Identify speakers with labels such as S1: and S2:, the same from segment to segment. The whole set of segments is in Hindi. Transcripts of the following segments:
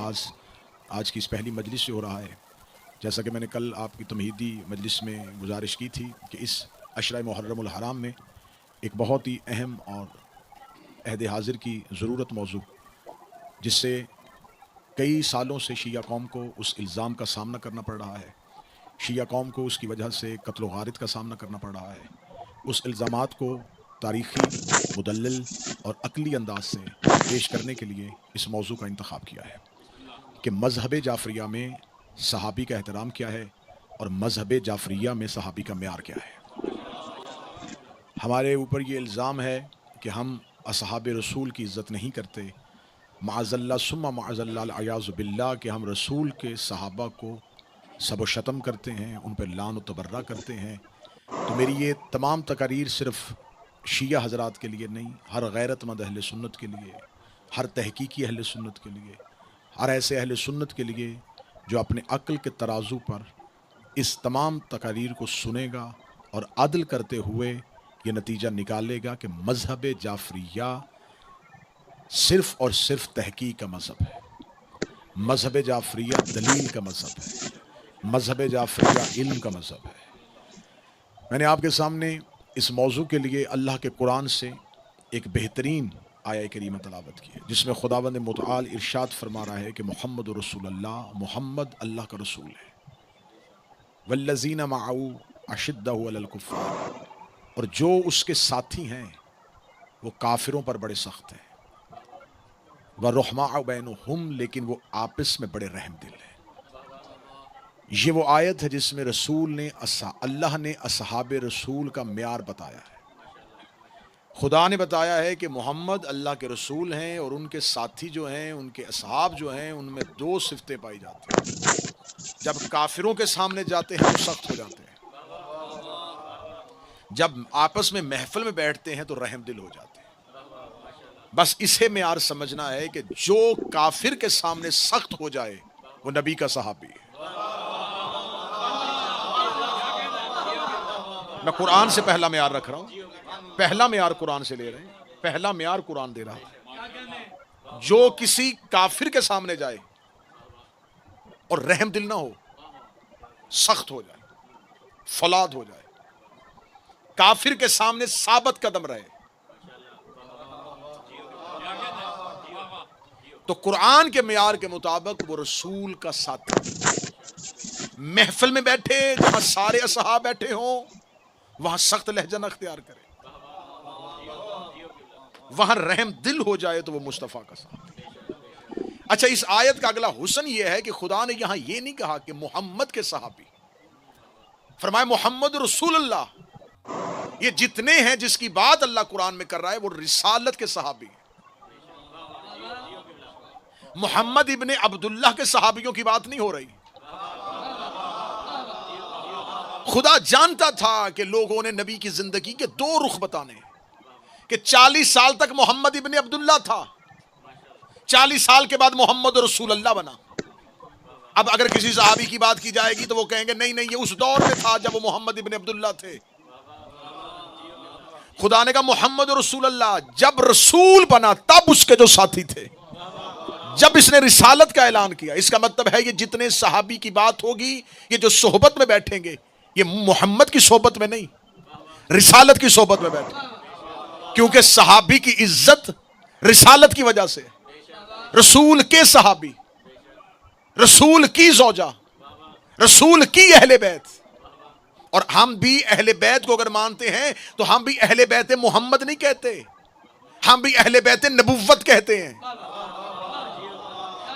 S1: आगाज़ आज की इस पहली मजलिस से हो रहा है। जैसा कि मैंने कल आपकी तमहीदी मजलिस में गुजारिश की थी कि इस अशरा मुहर्रमुल हराम में एक बहुत ही अहम और अहद हाजिर की ज़रूरत मौजू, जिससे कई सालों से शिया कौम को उस इल्ज़ाम का सामना करना पड़ रहा है, शिया कौम को उसकी वजह से कत्ल गारित का सामना करना पड़ रहा है। उस इल्ज़ामात को तारीख़ी, मुदल्लल और अक़ली अंदाज से पेश करने के लिए इस मौजू का इंतखाब किया है कि मज़हब जाफ़रिया में सहाबी का एहतराम क्या है और मज़हब जाफ़रिया में सहाबी का म्यार क्या है। हमारे ऊपर ये इल्ज़ाम है कि हम असहाब रसूल की इज़्ज़त नहीं करते, माअज़ल्ला सुम्मा माअज़ल्ला अयाज़ु बिल्लाह, कि हम रसूल के सहाबा को सब व शतम करते हैं, उन पर लान व तबर्रा करते हैं। तो मेरी ये तमाम तकारीर सिर्फ़ शिया हज़रात के लिए नहीं, हर गैरतमंद अहले सुन्नत के लिए, हर तहकीकी अहले सुन्नत के लिए, हर ऐसे अहले सुन्नत के लिए जो अपने अक्ल के तराजू पर इस तमाम तकारीर को सुनेगा और अदल करते हुए ये नतीजा निकालेगा कि मज़हब जाफ़रिया सिर्फ़ और सिर्फ़ तहकीक का मज़हब है, मज़हब जाफ़रिया दलील का मज़हब है, मज़हब जाफ़रिया इल्म का मज़हब है। मैंने आपके सामने इस मौजू के लिए अल्लाह के कुरान से एक बेहतरीन आया करीमा तलावत की है, जिसमें खुदावंद मुतआल इरशाद फरमा रहा है कि मोहम्मद रसूलुल्लाह, मोहम्मद अल्लाह का रसूल है। वल्लज़ीना मअहू अशिद्दहु अलल कुफ़्फ़ार, और जो उसके साथी हैं वो काफिरों पर बड़े सख्त हैं। व रुहमाउ बैनहुम, लेकिन वो आपस में बड़े रहम दिल हैं। ये वो आयत है जिसमें रसूल ने अल्लाह ने असहाब रसूल का म्यार बताया है। खुदा ने बताया है कि मोहम्मद अल्लाह के रसूल हैं और उनके साथी जो हैं, उनके असहाब जो हैं, उनमें दो सिफतें पाई जाती हैं। जब काफिरों के सामने जाते हैं तो सख्त हो जाते हैं, जब आपस में महफिल में बैठते हैं तो रहम दिल हो जाते हैं। बस इसे म्यार समझना है कि जो काफिर के सामने सख्त हो जाए वो नबी का सहाबी है। मैं कुरान से पहला म्यार रख रहा हूं, पहला म्यार कुरान से ले रहे हैं, पहला म्यार कुरान दे रहा है। जो किसी काफिर के सामने जाए और रहम दिल ना हो, सख्त हो जाए, फौलाद हो जाए, काफिर के सामने साबत कदम रहे, तो कुरान के म्यार के मुताबिक वो रसूल का साथी। महफिल में बैठे जहां सारे असहाब बैठे हों, वहां सख्त लहजा न अख्तियार करे, वहां रहम दिल हो जाए तो वो मुस्तफा का साथी। अच्छा, इस आयत का अगला हुस्न यह है कि खुदा ने यहां यह नहीं कहा कि मोहम्मद के सहाबी, फरमाए मोहम्मद रसूलुल्लाह। ये जितने हैं जिसकी बात अल्लाह कुरान में कर रहा है वो रिसालत के सहाबी हैं। मोहम्मद इब्ने अब्दुल्लाह के सहाबियों की बात नहीं हो रही। खुदा जानता था कि लोगों ने नबी की जिंदगी के दो रुख बताने, कि 40 साल तक मोहम्मद इब्ने अब्दुल्लाह था, 40 साल के बाद मोहम्मद रसूलुल्लाह बना। अब अगर किसी सहाबी की बात की जाएगी तो वो कहेंगे नहीं नहीं, ये उस दौर में था जब वो मोहम्मद इब्ने अब्दुल्लाह थे। खुदा ने कहा मोहम्मद रसूलुल्लाह, जब रसूल बना तब उसके जो साथी थे, जब इसने रिसालत का ऐलान किया। इसका मतलब है ये जितने सहाबी की बात होगी, ये जो सोहबत में बैठेंगे, ये मोहम्मद की सोहबत में नहीं, रिसालत की सोहबत में बैठे, क्योंकि सहाबी की इज्जत रिसालत की वजह से। रसूल के सहाबी, रसूल की ज़ौजा, रसूल की अहले बैत। और हम भी अहले बैत को अगर मानते हैं तो हम भी अहले बैत मोहम्मद नहीं कहते, हम भी अहले बैत नबुव्वत कहते हैं।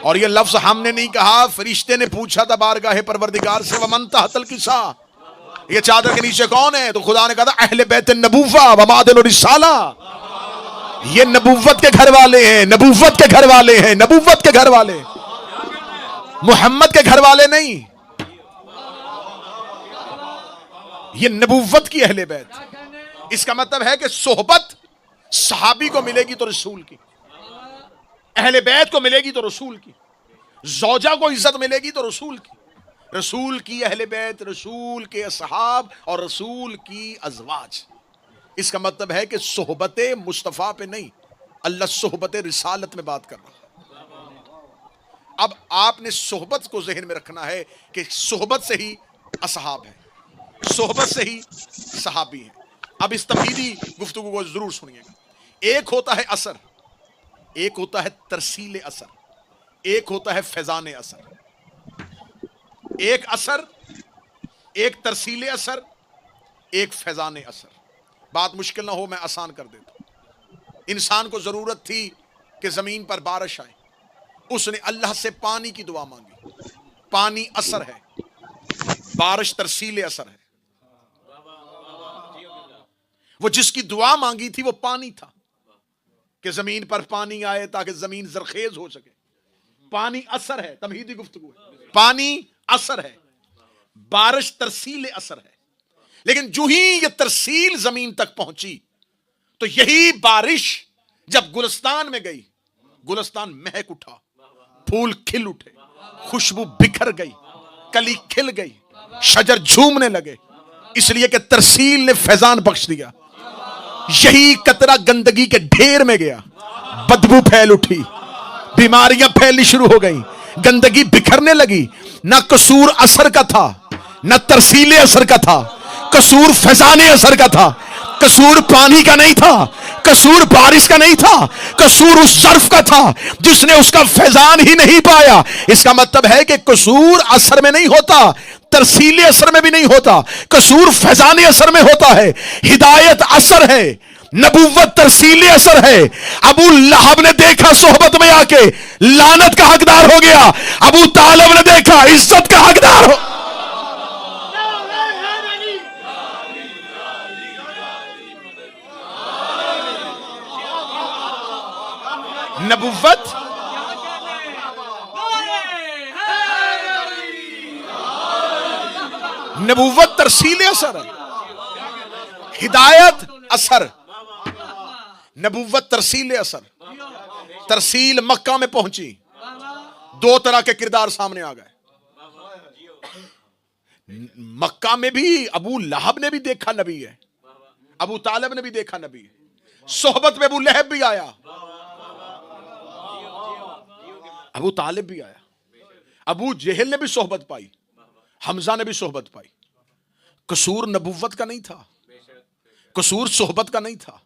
S1: और ये लफ्ज हमने नहीं कहा, फरिश्ते ने पूछा था बारगाह परवरदिगार से, वमन तहतल किसा, ये चादर के नीचे कौन है? तो खुदा ने कहा था अहले बैत नबुव्वा व मादिल रिसाला, ये नबुव्वत के घर वाले हैं, नबुव्वत के घर वाले हैं, नबुव्वत के घर वाले, मोहम्मद के घर वाले नहीं। ये नबुव्वत की अहले बैत। इसका मतलब है कि सोहबत सहाबी को मिलेगी तो रसूल की, अहले बैत को मिलेगी तो रसूल की, ज़ौजा को इज्जत मिलेगी तो रसूल की, रसूल की अहले बैत, रसूल के असहाब और रसूल की अज़वाज। इसका मतलब है कि सोहबत मुस्तफ़ा पे नहीं, अल्लाह सोहबत रिसालत में बात कर रहा है। अब आपने सोहबत को जहन में रखना है कि सोहबत से ही असहाब है, सोहबत से ही सहाबी है। अब इस तमहीदी गुफ्तगू को जरूर सुनिएगा। एक होता है असर, एक होता है तरसील असर, एक होता है फैजान असर। एक असर, एक तरसील असर, एक फैजान असर। बात मुश्किल ना हो मैं आसान कर देता हूं। इंसान को जरूरत थी कि जमीन पर बारिश आए, उसने अल्लाह से पानी की दुआ मांगी। पानी असर है, बारिश तरसील असर है। वो जिसकी दुआ मांगी थी वो पानी था कि जमीन पर पानी आए ताकि जमीन जरखेज हो सके। पानी असर है, तमहीदी गुफ्तगू है। पानी असर है, बारिश तरसील असर है। लेकिन जो ही ये तरसील जमीन तक पहुंची तो यही बारिश जब गुलिस्तान में गई, गुलिस्तान महक उठा, फूल खिल उठे, खुशबू बिखर गई, कली खिल गई, शजर झूमने लगे, इसलिए कि तरसील ने फैजान बख्श दिया। यही कतरा गंदगी के ढेर में गया, बदबू फैल उठी, बीमारियां फैलनी शुरू हो गई, गंदगी बिखरने लगी। ना कसूर असर का था, ना तरसीले असर का था, कसूर फैजाने असर का था। कसूर पानी का नहीं था, कसूर बारिश का नहीं था, कसूर उस सर्फ का था जिसने उसका फैजान ही नहीं पाया। इसका मतलब है कि कसूर असर में नहीं होता, तरसीले असर में भी नहीं होता, कसूर फैजाने असर में होता है। हिदायत असर है, नबुव्वत तरसीले असर है। अबू लहब ने देखा सोहबत में आके लानत का हकदार हो गया, अबू तालिब ने देखा इज्जत का हकदार हो। नबुव्वत नबुव्वत तरसील असर है, हिदायत असर, नबुव्वत तरसील असर। तरसील मक्का में पहुंची, दो तरह के किरदार सामने आ गए। मक्का में भी अबू लहब ने भी देखा नबी है, अबू तालिब ने भी देखा नबी है। सोहबत में अबू लहब भी आया, अबू तालिब भी आया, अबू जहल ने भी सोहबत पाई, हमजा ने भी सोहबत पाई। कसूर नबुव्वत का नहीं था, कसूर सोहबत का नहीं था,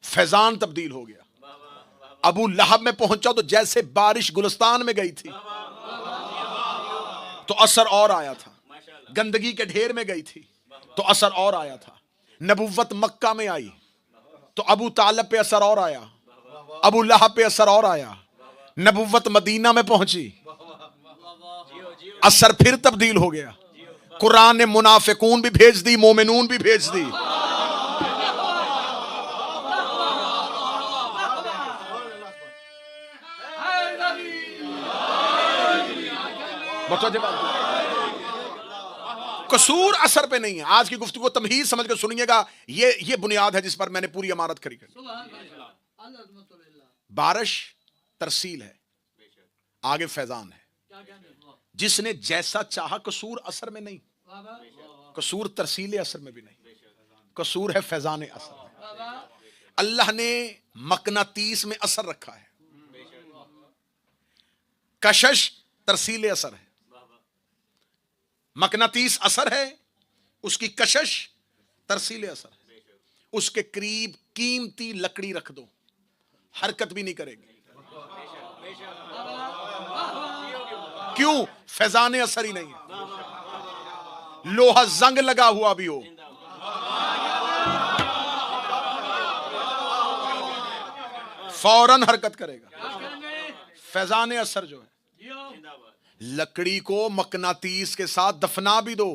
S1: फैजान तब्दील हो गया। अबू लहब में पहुंचा तो जैसे बारिश गुलिस्तान में गई थी तो असर और आया था, गंदगी के ढेर में गई थी तो असर और आया था। नबुव्वत मक्का में आई तो अबू तालिब पे असर और आया, अबू लहब पे असर और आया। नबुव्वत मदीना में पहुंची, असर फिर तब्दील हो गया। कुरान ने मुनाफिकून भी भेज दी, मोमिनून भी भेज दी। कसूर असर पे नहीं है। आज की गुफ्तगू को तमहीद समझ कर सुनिएगा, ये बुनियाद है जिस पर मैंने पूरी इमारत खड़ी कर। बारिश तरसील है, आगे फैजान है। जिसने जैसा चाहा, कसूर असर में नहीं, कसूर तरसील असर में भी नहीं, कसूर है फैजान असर में। अल्लाह ने मकनातीस में असर रखा है, कशश तरसील असर है। मकनातीस असर है, उसकी कशश तरसील असर है। उसके करीब कीमती लकड़ी रख दो, हरकत भी नहीं करेगी। क्यों? फैजाने असर ही नहीं है। लोहा जंग लगा हुआ भी हो, फौरन हरकत करेगा। फैजाने असर जो है, लकड़ी को मकनातीस के साथ दफना भी दो,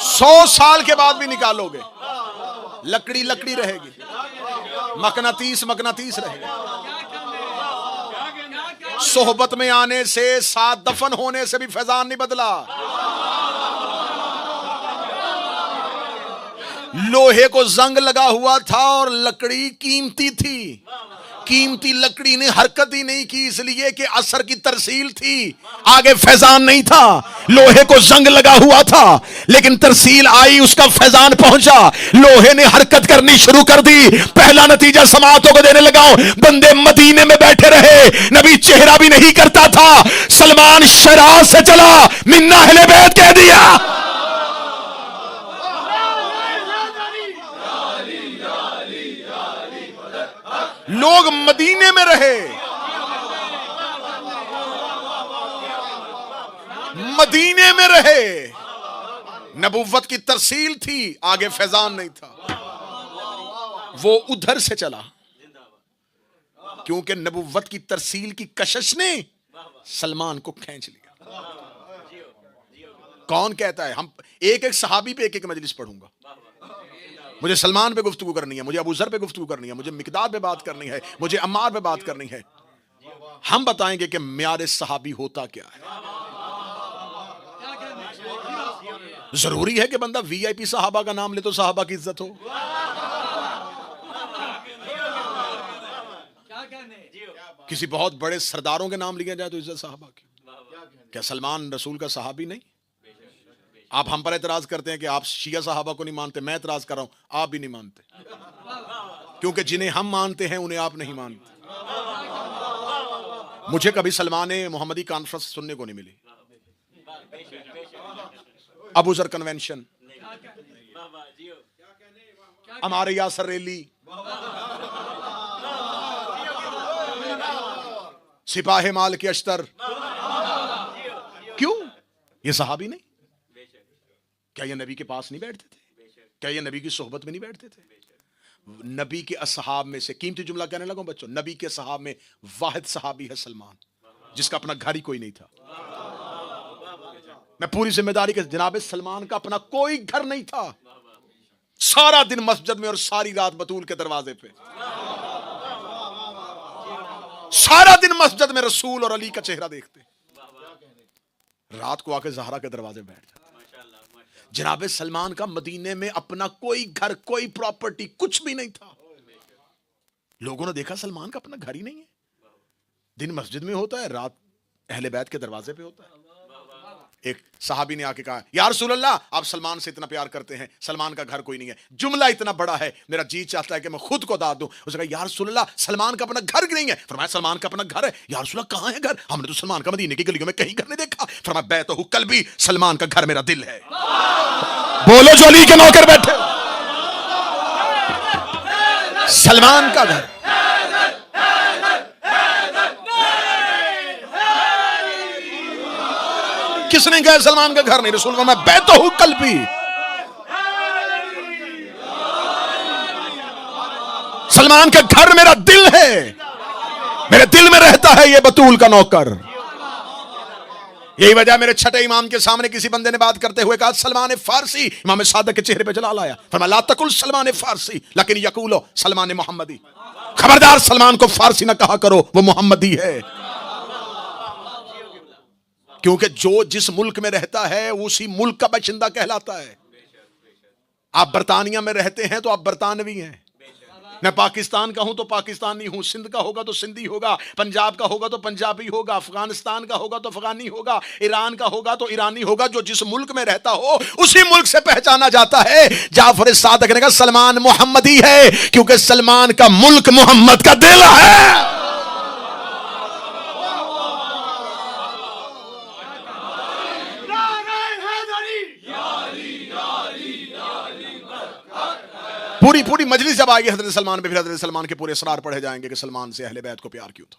S1: सौ साल के बाद भी निकालोगे, लकड़ी लकड़ी रहेगी, मकनातीस मकनातीस रहेगा। सोहबत में आने से, साथ दफन होने से भी फैजान नहीं बदला। लोहे को जंग लगा हुआ था और लकड़ी कीमती थी, कीमती लकड़ी ने हरकत ही नहीं की, इसलिए कि असर की तरसील थी, आगे फैजान नहीं था। लोहे को जंग लगा हुआ था, लेकिन तरसील आई, उसका फैजान पहुंचा, लोहे ने हरकत करनी शुरू कर दी। पहला नतीजा समातों को देने लगा, बंदे मदीने में बैठे रहे, नबी चेहरा भी नहीं करता था। सलमान शराब से चला, मिन्ना अहले बैत कह दिया। लोग मदीने में रहे, मदीने में रहे, नबुव्वत की तरसील थी, आगे फैजान नहीं था। वो उधर से चला क्योंकि नबुव्वत की तरसील की कशिश ने सलमान को खींच लिया। कौन कहता है? हम एक एक सहाबी पे एक एक मजलिस पढ़ूंगा। मुझे सलमान पे गुफ्तगू करनी है, मुझे अबू ज़र पे गुफ्तगू करनी है, मुझे मिकदाद पे बात करनी है, मुझे अम्मार पे बात करनी है। हम बताएंगे कि म्यार सहाबी होता क्या है। जरूरी है कि बंदा वीआईपी सहाबा का नाम ले तो सहाबा की इज्जत हो? किसी बहुत बड़े सरदारों के नाम लिया जाए तो इज्जत सहाबा की? क्या सलमान रसूल का सहाबी नहीं? आप हम पर एतराज करते हैं कि आप शिया सहाबा को नहीं मानते, मैं एतराज कर रहा हूं, आप भी नहीं मानते, क्योंकि जिन्हें हम मानते हैं उन्हें आप नहीं मानते। मुझे कभी सलमान मोहम्मदी कॉन्फ्रेंस सुनने को नहीं मिली, अबू ज़र कन्वेंशन, हमारे यासर रैली, सिपाही माल के अश्तर। क्यों? ये सहाबी नहीं? क्या ये नबी के पास नहीं बैठते थे? क्या ये नबी की सोहबत में नहीं बैठते थे? नबी के असहाब में से, कीमती जुमला कहने लगा बच्चों, नबी के असहाब में वाहिद सहाबी है सलमान, जिसका अपना घर ही कोई नहीं था। मैं पूरी जिम्मेदारी के, जनाब सलमान का अपना कोई घर नहीं था, सारा दिन मस्जिद में और सारी रात बतूल के दरवाजे पे, सारा दिन मस्जिद में रसूल और अली का चेहरा देखते, रात को आके ज़हरा के दरवाजे बैठ जाते। जनाब सलमान का मदीने में अपना कोई घर, कोई प्रॉपर्टी, कुछ भी नहीं था। लोगों ने देखा सलमान का अपना घर ही नहीं है, दिन मस्जिद में होता है, रात अहले बैत के दरवाजे पे होता है। एक सहाबी ने आके कहा, या रसूल अल्लाह, आप सलमान से इतना प्यार करते हैं, सलमान का घर कोई नहीं है, जुमला इतना बड़ा है, मेरा जी चाहता है कि मैं खुद को दाद दूं। उसने कहा, या रसूल अल्लाह, सलमान का अपना घर नहीं है। फरमाया, सलमान का अपना घर है। या रसूल अल्लाह, कहां है घर? हमने तो सलमान का मदीने की गलियों में कहीं घर नहीं देखा। फरमाया, बैतहु कल्बी, सलमान का घर मेरा दिल है। बोलो जो अली के नौकर बैठे, सलमान का घर। किसने कहा सलमान का घर नहीं? रसूल का, मैं बैतहु कल्बी, सलमान का घर मेरा दिल है, मेरे दिल में रहता है ये बतूल का नौकर। यही वजह मेरे छठे इमाम के सामने किसी बंदे ने बात करते हुए कहा, सलमान फारसी। इमाम सादक के चेहरे पे जलाल आया। फरमाया, ला तकुल सलमान फारसी लेकिन यकूलो सलमान मोहम्मदी। खबरदार सलमान को फारसी ना कहा करो, वो मोहम्मदी है। क्योंकि जो जिस मुल्क में रहता है उसी मुल्क का बाशिंदा कहलाता है। आप बरतानिया में रहते हैं तो आप बरतानवी हैं। मैं पाकिस्तान का हूं तो पाकिस्तानी हूं, सिंध का होगा तो सिंधी होगा, पंजाब का होगा तो पंजाबी होगा, अफगानिस्तान का होगा तो अफगानी होगा, ईरान का होगा तो ईरानी होगा। जो जिस मुल्क में रहता हो उसी मुल्क से पहचाना जाता है। जाफर सादिक ने कहा, सलमान मोहम्मदी है क्योंकि सलमान का मुल्क मोहम्मद का दिल है। पूरी पूरी मजलिस जब आएगी हजरत सलमान पे, फिर हजरत सलमान के पूरे असरार पढ़े जाएंगे कि सलमान से अहले बैत को प्यार क्यों था,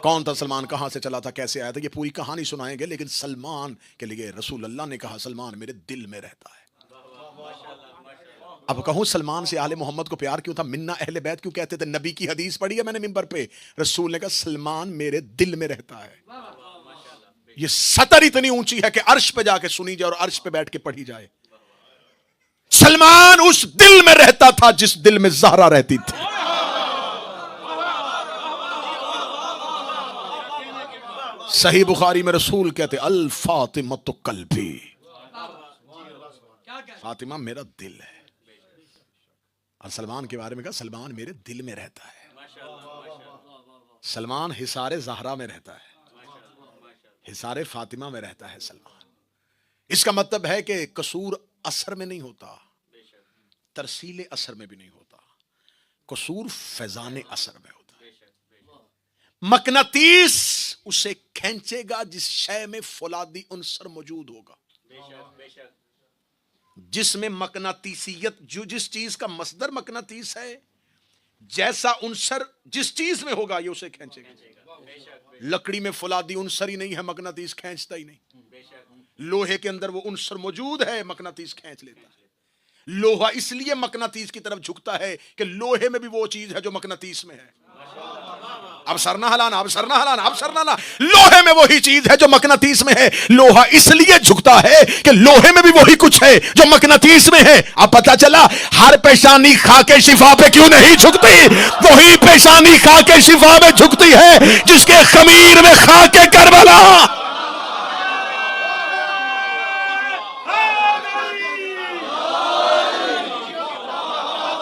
S1: कौन था सलमान, कहां से चला था, कैसे आया था। ये पूरी कहानी सुनाएंगे। लेकिन सलमान के लिए रसूल अल्लाह ने कहा, सलमान मेरे दिल में रहता है। अब कहूं सलमान से आले मोहम्मद को प्यार क्यों था, मिन्ना अहले बैत क्यों कहते थे? नबी की हदीस पढ़ी है मैंने मिंबर पे, रसूल ने कहा सलमान मेरे दिल में रहता है। ये सतर इतनी ऊंची है कि अर्श पे जाके सुनी जाए और अर्श पे बैठ के पढ़ी जाए। सलमान उस दिल में रहता था जिस दिल में ज़हरा रहती थी। सही बुखारी में रसूल कहते, अल फातिमतु कल्बी, फातिमा मेरा दिल है। और सलमान के बारे में कहा, सलमान मेरे दिल में रहता है। सलमान हिसारे ज़हरा में रहता है, हिसारे फातिमा में रहता है सलमान। इसका मतलब है कि कसूर असर में नहीं होता, तरसीले असर में भी नहीं होता, कसूर फैजाने असर में होता है। मकनातीस उसे खींचेगा जिस शय में फौलादी उनसर मौजूद होगा, जिसमें मकनातीसियत, जो जिस चीज का मसदर मकनातीस है, जैसा उनसर जिस चीज में होगा ये उसे खींचेगा। लकड़ी में फौलादी उनसर ही नहीं है, मकनातीस खींचता ही नहीं। लोहे के अंदर वो उनसर मौजूद है, मकनातीस खींच लेता है। लोहा इसलिए मकनातीस की तरफ झुकता है कि लोहे में भी वो चीज है जो मकनातीस में है। अब सरना हलाना, अब सरना हलाना, अब सरना हलाना। लोहे में वही चीज है जो मकनातीस में है। लोहा इसलिए झुकता है कि लोहे में भी वही कुछ है जो मकनातीस में है। अब पता चला हर पेशानी खा के शिफा पे क्यों नहीं झुकती? वही पेशानी खा के शिफा में झुकती है जिसके खमीर में खा के करबला।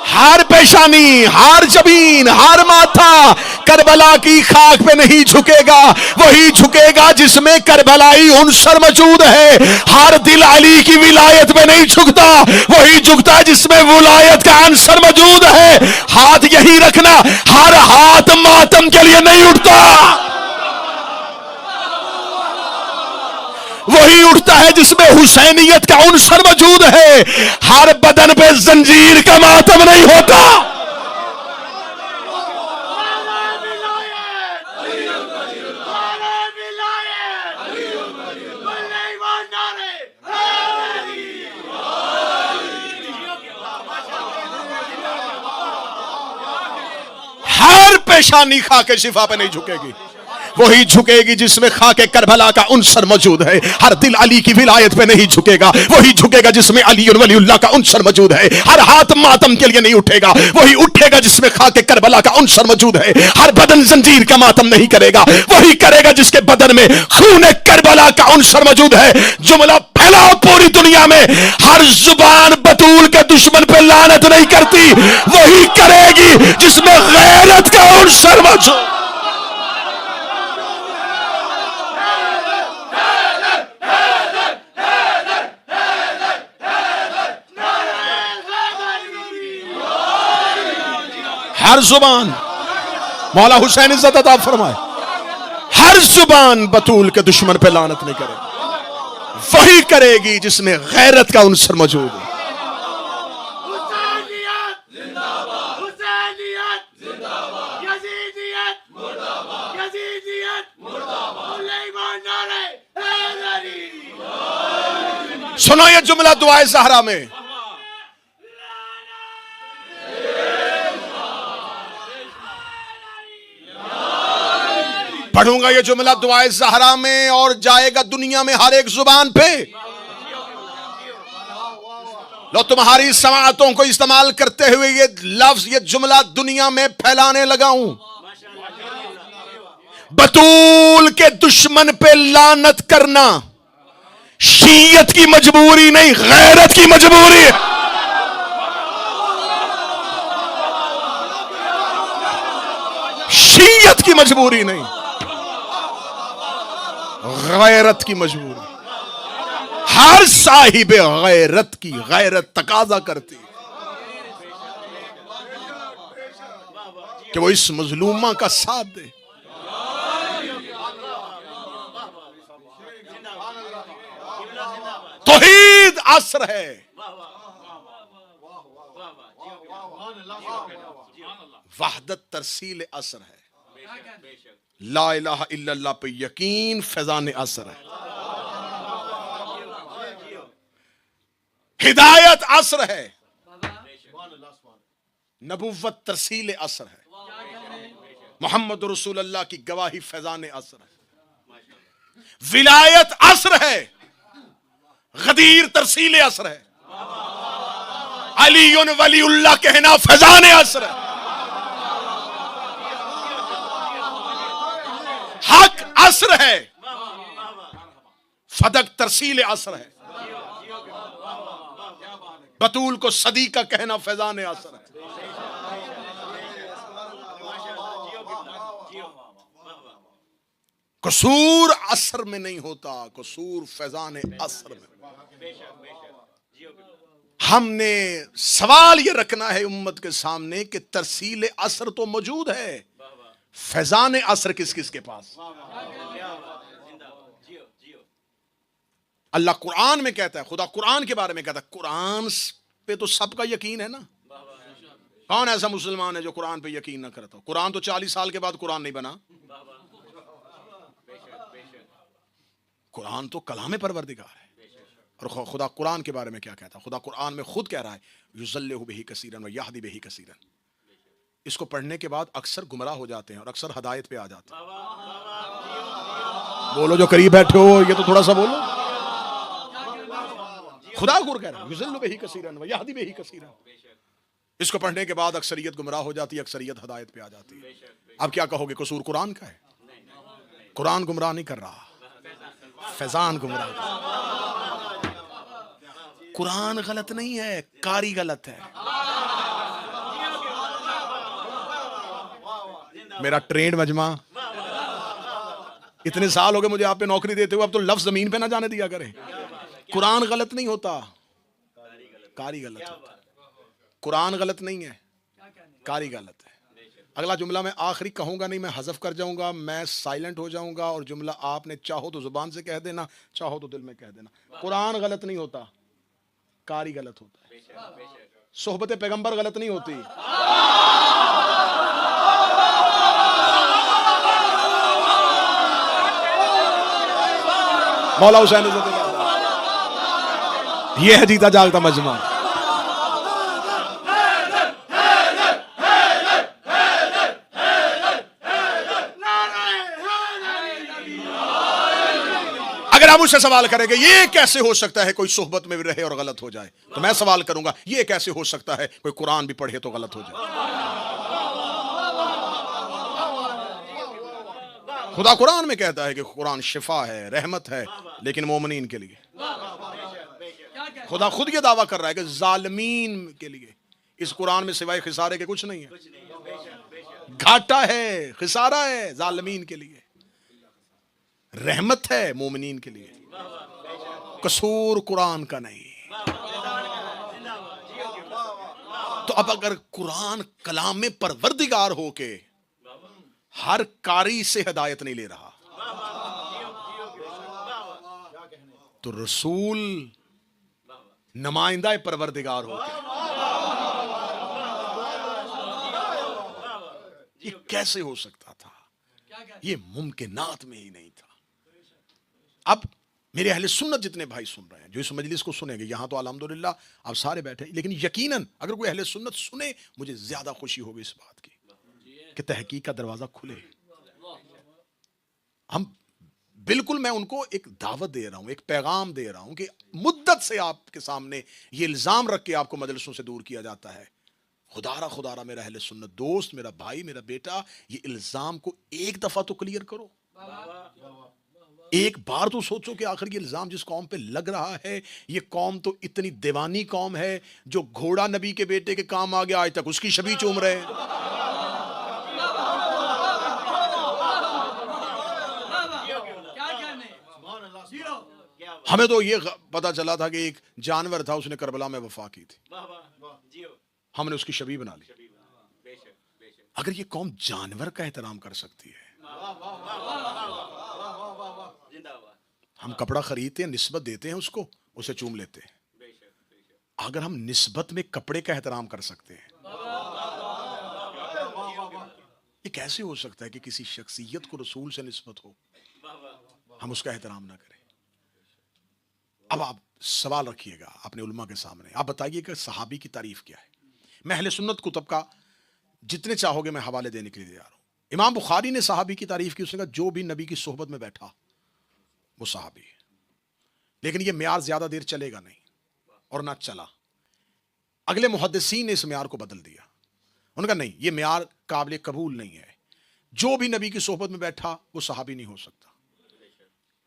S1: हर पेशानी, हर जमीन, हर माथा करबला की खाक पे नहीं झुकेगा, वही झुकेगा जिसमें करबलाई उनसर मौजूद है। हर दिल अली की विलायत पे नहीं झुकता, वही झुकता जिसमें विलायत का अंसर मौजूद है। हाथ यही रखना, हर हाथ मातम के लिए नहीं उठता, वही उठता है जिसमें हुसैनियत का उनसर मौजूद है। हर बदन पे जंजीर का मातम नहीं होता। हर पेशानी खा के शिफा पे नहीं झुकेगी, वही झुकेगी जिसमें खाके करबला का उनसर मौजूद है। हर दिल अली की विलायत पे नहीं झुकेगा, वही झुकेगा जिसमें अली और वलीउल्लाह का उनसर मौजूद है। हर हाथ मातम के लिए नहीं उठेगा, वही उठेगा जिसमें खाके करबला का उनसर मौजूद है। हर बदन जंजीर का मातम नहीं करेगा, वही करेगा जिसके बदन में खून करबला का उनसर मौजूद है। जुमला फैलाओ पूरी दुनिया में, हर जुबान बतूल के दुश्मन पे लानत नहीं करती, वही करेगी जिसमें गैरत का उनसर मौजूद। हर जुबान, मौला हुसैन इज्जत अता फरमाए, हर जुबान बतूल के दुश्मन पे लानत नहीं करेगी, वही करेगी जिसमें गैरत का उनसर मौजूद है। सुनो ये जुमला दुआए ज़हरा में, पढ़ूंगा ये जुमला दुआए ज़हरा में और जाएगा दुनिया में हर एक जुबान पे। लो तुम्हारी समाअतों को इस्तेमाल करते हुए ये लफ्ज, ये जुमला दुनिया में फैलाने लगा हूं। बतूल के दुश्मन पे लानत करना शीयत की मजबूरी नहीं, गैरत की मजबूरी है। शीयत की मजबूरी नहीं, गैरत की मजबूरी। हर साहिब गैरत की गैरत तकाजा करती कि वो इस मजलूमा का साथ दे। तौहीद असर है, वहदत तरसील असर है, ला इलाहा इल्लल्लाह पे यकीन फैजान असर है, हिदायत असर है, नबुव्वत तरसील असर है, मोहम्मद रसूलुल्लाह की गवाही फैजान असर है, विलायत असर है, गदीर तरसील असर है, अली वलीउल्लाह कहना फैजान असर है, हक असर है, फदक तरसील असर है, बतूल को सदी का कहना फैजान असर है। कसूर असर में नहीं होता, कसूर फैजान असर में। हमने सवाल ये रखना है उम्मत के सामने कि तरसील असर तो मौजूद है, फैजान असर किस किस के पास? अल्लाह कुरान में कहता है, खुदा कुरान के बारे में कहता है, कुरान पे तो सबका यकीन है ना। कौन ऐसा मुसलमान है जो कुरान पे यकीन ना करता हो? कुरान तो 40 साल के बाद कुरान नहीं बना। कुरान तो कलाम परवरदिगार है। और खुदा कुरान के बारे में क्या कहता है? खुदा कुरान में खुद कह रहा है, युज़ल्लिहु बिही कसीरन व यहदी बिही कसीरन। इसको पढ़ने के बाद अक्सर गुमराह हो जाते हैं और अक्सर हदायत पे आ जाते हैं। बोलो जो करीब बैठे हो, ये तो थोड़ा सा बोलो। खुदा गुर कह रहा है, युज़ल्लिहु बिही कसीरन व यहदी बिही कसीरन। इसको पढ़ने के बाद अक्सरियत गुमराह हो जाती है, अक्सरियत हदायत पे आ जाती है। अब क्या कहोगे? कसूर कुरान का है? कुरान गुमराह नहीं कर रहा, फैजान गुमराह। कुरान गलत नहीं है, कारी गलत है। मेरा ट्रेंड मजमा, इतने साल हो गए मुझे आप पे नौकरी देते हुए, अब तो लफ्ज जमीन पे ना जाने दिया करें। कुरान गलत नहीं होता, कारी गलत होता। कुरान गलत नहीं है, कारी गलत है। अगला जुमला मैं आखिरी कहूंगा नहीं, मैं हज़फ कर जाऊंगा, मैं साइलेंट हो जाऊंगा और जुमला आपने चाहो तो जुबान से कह देना, चाहो तो दिल में कह देना। कुरान गलत नहीं होता, कारी गलत होता है। सोहबत पैगंबर गलत नहीं होती। मौला हुसैन ये है जीता जागता मजमा। अगर आप मुझसे सवाल करेंगे ये कैसे हो सकता है कोई सोहबत में भी रहे और गलत हो जाए, तो मैं सवाल करूंगा ये कैसे हो सकता है कोई कुरान भी पढ़े तो गलत हो जाए? खुदा कुरान में कहता है कि कुरान शिफा है, रहमत है, लेकिन मोमिनीन के लिए। खुदा खुद ये दावा कर रहा है कि जालिमीन के लिए इस कुरान में सिवाय खिसारे के कुछ नहीं है। घाटा है, खिसारा है जालिमीन के लिए, रहमत है मोमिनीन के लिए। कसूर कुरान का नहीं। तो अब अगर कुरान कलाम में परवरदिगार होके हर कारी से हिदायत नहीं ले रहा, तो रसूल नुमाइंदा परवरदिगार होके ये कैसे हो सकता था? ये मुमकिनात में ही नहीं था। अब मेरे अहले सुन्नत जितने भाई सुन रहे हैं, जो इस मजलिस को सुनेंगे, यहां तो अल्हम्दुलिल्लाह आप सारे बैठे, लेकिन यकीनन अगर कोई अहले सुन्नत सुने, मुझे ज्यादा खुशी होगी इस बात की कि तहकीक का दरवाजा खुले। हम बिल्कुल, मैं उनको एक दावत दे रहा हूं, एक पैगाम दे रहा हूं कि मुद्दत से आपके सामने ये इल्जाम रख के आपको मजलिसों से दूर किया जाता है। खुदारा मेरा अहले सुन्नत दोस्त, मेरा भाई, मेरा बेटा, ये इल्जाम को एक दफा तो क्लियर करो। एक बार तो सोचो कि आखिर ये इल्जाम जिस कौम पे लग रहा है, ये कौम तो इतनी दीवानी कौम है, जो घोड़ा नबी के बेटे के काम आ गया, आज तक उसकी शबी चूम रहे हैं। हमें तो ये पता चला था कि एक जानवर था, उसने करबला में वफा की थी, हमने उसकी शबी बना ली। अगर ये कौम जानवर का एहतराम कर सकती है, हम कपड़ा खरीदते हैं, निस्बत देते हैं उसको, उसे चूम लेते हैं। अगर हम निस्बत में कपड़े का एहतराम कर सकते हैं, ये कैसे हो सकता है कि किसी शख्सियत को रसूल से निस्बत हो, हम उसका एहतराम ना करें? अब आप सवाल रखिएगा अपने उलमा के सामने, आप बताइए कि सहाबी की तारीफ क्या है। मैं अहले सुन्नत कुतुब का जितने चाहोगे मैं हवाले देने के लिए तैयार हूं। इमाम बुखारी ने सहाबी की तारीफ की, उसने कहा जो भी नबी की सोहबत में बैठा वो सहाबी है। लेकिन ये म्यार ज्यादा देर चलेगा नहीं, और ना चला। अगले मुहद्दिसीन ने इस म्यार को बदल दिया। उन्होंने कहा नहीं, ये म्यार काबिल कबूल नहीं है, जो भी नबी की सोहबत में बैठा वो सहाबी नहीं हो सकता।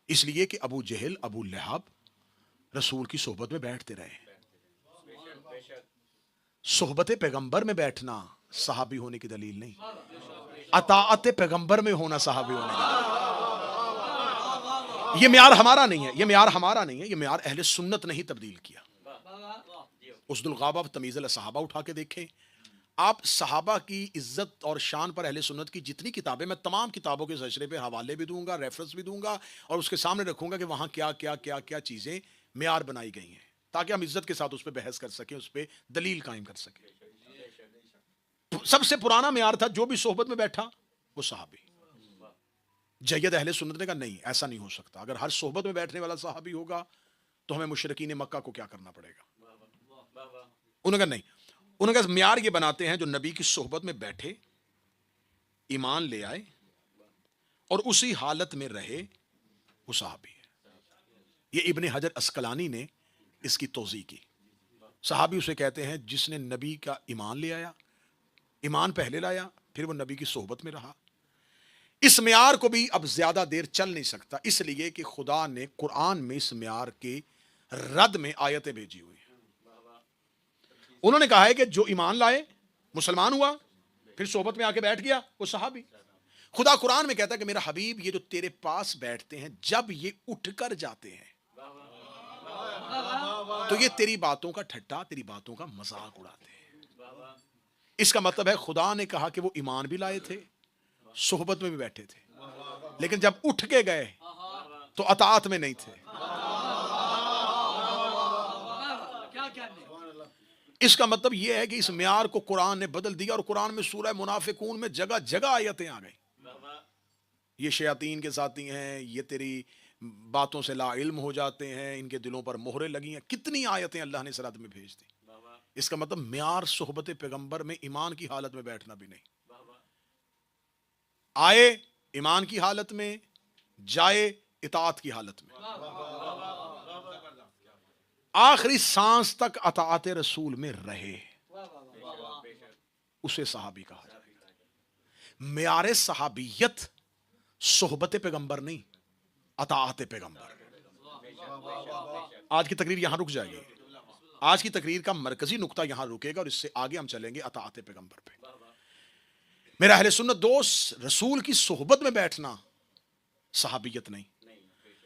S1: इसलिए कि अबू जहल, अबू लहब रसूल की सोहबत में बैठते रहे। सोहबत पैगंबर में बैठना सहाबी होने की दलील नहीं, अताअत पैगंबर में होना सहाबी होने की दलील। ये म्यार हमारा नहीं है, ये म्यार हमारा नहीं है, ये म्यार अहले सुन्नत ने ही तब्दील किया। उसदुल गाबा तमीज़ अल सहाबा उठा के देखें आप, सहाबा की इज्जत और शान पर अहले सुन्नत की जितनी किताबें, मैं तमाम किताबों के सजरे पे हवाले भी दूंगा, रेफरेंस भी दूंगा और उसके सामने रखूंगा कि वहां क्या क्या क्या क्या चीजें म्यार बनाई गई हैं, ताकि हम इज्जत के साथ उस पर बहस कर सकें, उस पर दलील कायम कर सकें। सबसे पुराना म्यार था, जो भी सोहबत में बैठा वो सहाबी। जय्यद अहले सुन्नत ने कहा नहीं, ऐसा नहीं हो सकता, अगर हर सोहबत में बैठने वाला सहाबी होगा तो हमें मुशरिकीन मक्का को क्या करना पड़ेगा। उन्होंने कहा नहीं, उन्होंने कहा म्यार ये बनाते हैं जो नबी की सोहबत में बैठे, ईमान ले आए और उसी हालत में रहे, वो सहाबी है। ये इब्ने हजर अस्कलानी ने इसकी तौज़ीह की। सहाबी उसे कहते हैं जिसने नबी का ईमान ले आया, ईमान पहले लाया, फिर वो नबी की सोहबत में रहा। इस म्यार को भी अब ज्यादा देर चल नहीं सकता, इसलिए कि खुदा ने कुरान में इस म्यार के रद में आयतें भेजी हुई हैं। उन्होंने कहा है कि जो ईमान लाए, मुसलमान हुआ, फिर सोहबत में आके बैठ गया, वो सहाबी। खुदा कुरान में कहता है कि मेरा हबीब, ये जो तेरे पास बैठते हैं, जब ये उठकर जाते हैं तो ये तेरी बातों का ठट्टा, तेरी बातों का मजाक उड़ाते हैं। इसका मतलब है खुदा ने कहा कि वो ईमान भी लाए थे, सोहबत में भी बैठे थे, लेकिन जब उठ के गए तो अताअत में नहीं थे। इसका मतलब यह है कि इस म्यार को कुरान ने बदल दिया और कुरान में सूरह मुनाफिकून में जगह जगह आयतें आ गई। ये शयातीन के साथी हैं, ये तेरी बातों से ला इल्म हो जाते हैं, इनके दिलों पर मोहरें लगी हैं, कितनी आयतें अल्लाह ने सरात में भेज दी। इसका मतलब म्यार सोहबत पैगंबर में ईमान की हालत में बैठना भी नहीं, आए ईमान की हालत में, जाए इताअत की हालत में, आखिरी सांस तक अताअत रसूल में रहे, उसे सहाबी कहा जाएगा। म्यारे सहाबियत सोहबत पैगंबर नहीं, अताअत पैगंबर। आज की तकरीर यहां रुक जाएगी, आज की तकरीर का मरकजी नुक्ता यहां रुकेगा और इससे आगे हम चलेंगे अताअत पैगंबर पे। मेरा अहले सुन्नत दोस्त, रसूल की सोहबत में बैठना सहाबियत नहीं,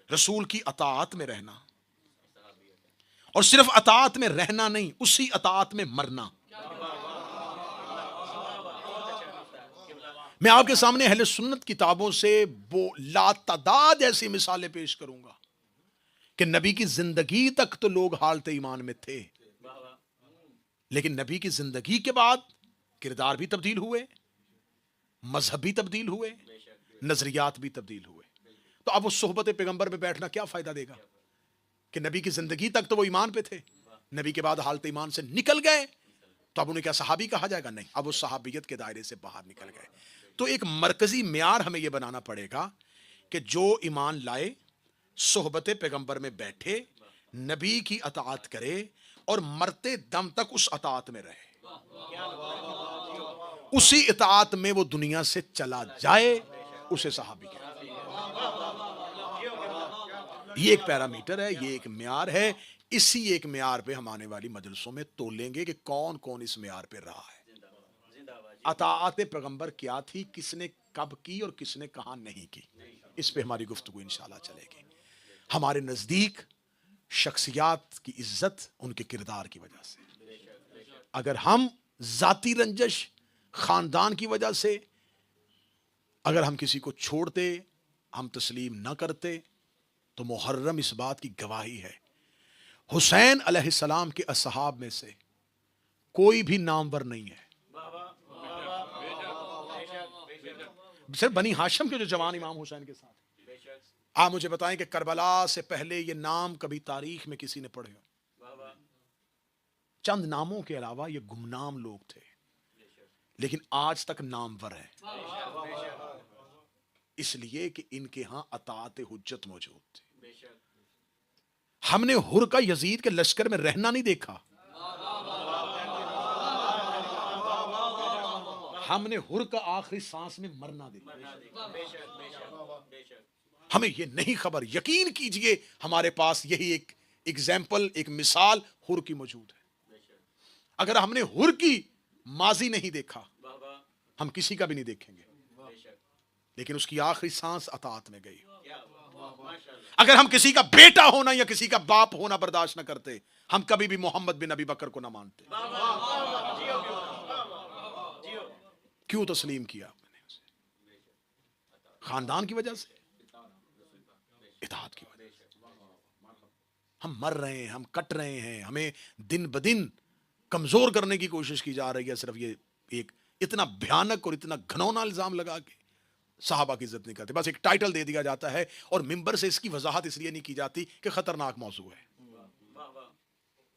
S1: रसूल की अताअत में रहना, और सिर्फ अताअत में रहना नहीं, उसी अताअत में मरना। मैं आपके सामने अहले सुन्नत किताबों से वो लातादाद ऐसी मिसालें पेश करूंगा कि नबी की जिंदगी तक तो लोग हालत ईमान में थे, लेकिन नबी की जिंदगी के बाद किरदार भी तब्दील हुए, मजहब भी तब्दील हुए, नजरियात भी तब्दील हुए। तो अब उस सोहबत पैगंबर में बैठना क्या फायदा देगा कि नबी की जिंदगी तक तो वो ईमान पे थे, नबी के बाद हालत ईमान से निकल गए, तो अब उन्हें क्या सहाबी कहा जाएगा? नहीं, अब वो सहाबियत के दायरे से बाहर निकल गए। तो एक मरकजी म्यार हमें यह बनाना पड़ेगा कि जो ईमान लाए, सोहबत पैगंबर में बैठे, नबी की अताअत करे और मरते दम तक उस अताअत में रहे, उसी इताअत में वो दुनिया से चला जाए, उसे सहाबी कहते हैं। ये एक पैरामीटर है, ये एक म्यार है। इसी एक म्यार पे हम आने वाली मजलिसों में तोलेंगे कि कौन कौन इस म्यार पे रहा है। अताअत पैगंबर क्या थी, किसने कब की और किसने कहां नहीं की, इस पे हमारी गुफ्तगू इंशाल्लाह चलेगी। हमारे नजदीक शख्सियात की इज्जत उनके किरदार की वजह से। अगर हम जाती रंजश, खानदान की वजह से अगर हम किसी को छोड़ते, हम तस्लीम न करते, तो मुहर्रम इस बात की गवाही है, हुसैन अलैहिस्सलाम के असहाब में से कोई भी नामवर नहीं है। सिर्फ बनी हाशिम के जो जवान इमाम हुसैन के साथ, आप मुझे बताएं कि करबला से पहले ये नाम कभी तारीख में किसी ने पढ़े हो? चंद नामों के अलावा ये गुमनाम लोग थे, लेकिन आज तक नामवर है, इसलिए कि इनके यहां अताअत हुज्जत मौजूद थी। हमने हुर का यजीद के लश्कर में रहना नहीं देखा, हमने हुर का आखिरी सांस में मरना देखा। हमें यह नहीं खबर, यकीन कीजिए हमारे पास यही एक एग्जाम्पल, एक मिसाल हुर की मौजूद है। अगर हमने हुर की माजी नहीं देखा, हम किसी का भी नहीं देखेंगे, लेकिन उसकी आखिरी सांस अताअत में गई। अगर हम किसी का बेटा होना या किसी का बाप होना बर्दाश्त न करते, हम कभी भी मोहम्मद बिन अबी बकर को ना मानते। क्यों तस्लीम किया आपने उसे? खानदान की वजह से, इताअत की वजह से। हम मर रहे हैं, हम कट रहे हैं, हमें दिन ब दिन कमजोर करने की कोशिश की जा रही है। सिर्फ ये एक इतना भयानक और इतना घनौना इल्जाम लगा के सहाबा की इज्जत नहीं करते। बस एक टाइटल दे दिया जाता है और मिंबर से इसकी वजाहत इसलिए नहीं की जाती कि खतरनाक मौजू है,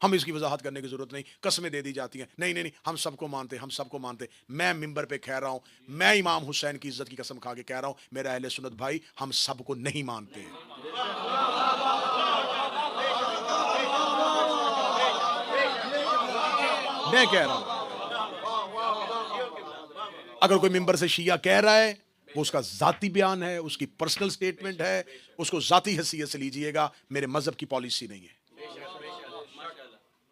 S1: हम इसकी वजाहत करने की जरूरत नहीं। कस्में दे दी जाती हैं, नहीं नहीं नहीं हम सबको मानते, हम सबको मानते। मैं मिंबर पे कह रहा हूं, मैं इमाम हुसैन की इज्जत की कसम खा के कह रहा हूं, मेरा अहले सुन्नत भाई, हम सबको नहीं मानते। मैं कह रहा हूं, अगर कोई मिंबर से शिया कह रहा है, वो उसका जाती बयान है, उसकी पर्सनल स्टेटमेंट है, उसको जाती हैसियत से लीजिएगा। मेरे मजहब की पॉलिसी नहीं है,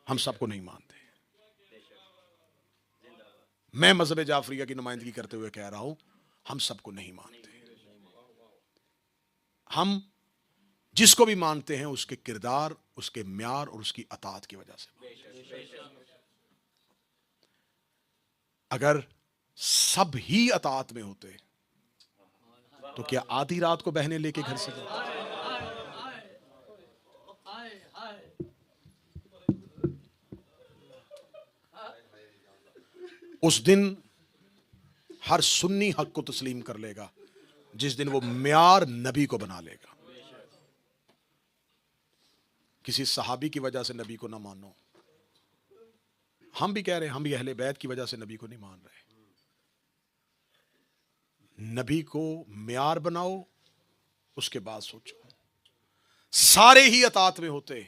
S1: हम सबको नहीं मानते। मैं मजहब जाफरिया की नुमाइंदगी करते हुए कह रहा हूं, हम सबको नहीं मानते। हम जिसको भी मानते हैं उसके किरदार, उसके म्यार और उसकी अताअत की वजह से। अगर सब ही अताअत में होते तो क्या आधी रात को बहनें लेके घर से जाते? उस दिन हर सुन्नी हक को तस्लीम कर लेगा जिस दिन वो म्यार नबी को बना लेगा। किसी सहाबी की वजह से नबी को ना मानो। हम भी कह रहे हैं, हम भी अहले बैत की वजह से नबी को नहीं मान रहे। नबी को म्यार बनाओ, उसके बाद सोचो। सारे ही अताअत में होते